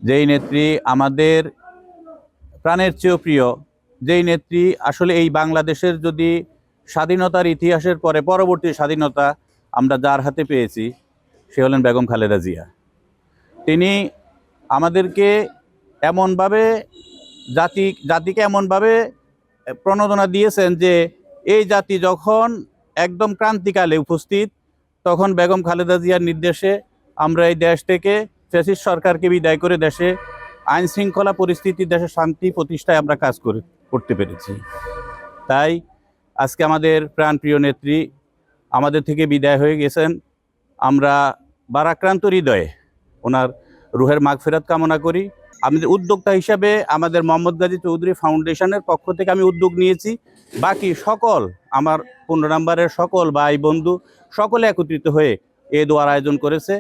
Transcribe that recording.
যেই নেত্রী আমাদের প্রাণের চেয়েও প্রিয়, যেই নেত্রী আসলে এই বাংলাদেশের যদি স্বাধীনতার ইতিহাসের পরে পরবর্তী স্বাধীনতা আমরা যার হাতে পেয়েছি, সে হলেন বেগম খালেদা জিয়া। তিনি আমাদেরকে এমনভাবে জাতিকে এমনভাবে প্রণোদনা দিয়েছেন যে এই জাতি যখন একদম ক্রান্তিকালে উপস্থিত, তখন বেগম খালেদা জিয়ার নির্দেশে আমরা এই দেশ থেকে ফ্যাসিস্ট সরকারকে বিদায় করে দেশে আইন শৃঙ্খলা পরিস্থিতি, দেশে শান্তি প্রতিষ্ঠায় আমরা কাজ করতে পেরেছি। তাই আজকে আমাদের প্রাণপ্রিয় নেত্রী আমাদের থেকে বিদায় হয়ে গেছেন। আমরা ভারাক্রান্ত হৃদয়ে ওনার রুহের মাগফিরাত কামনা করি। আমাদের উদ্যোক্তা হিসাবে আমাদের মোহাম্মদ গাজী চৌধুরী ফাউন্ডেশনের পক্ষ থেকে আমি উদ্যোগ নিয়েছি। বাকি সকল আমার 15 নম্বরের সকল ভাই বন্ধু সকলে একত্রিত হয়ে এই দোয়ার আয়োজন করেছে।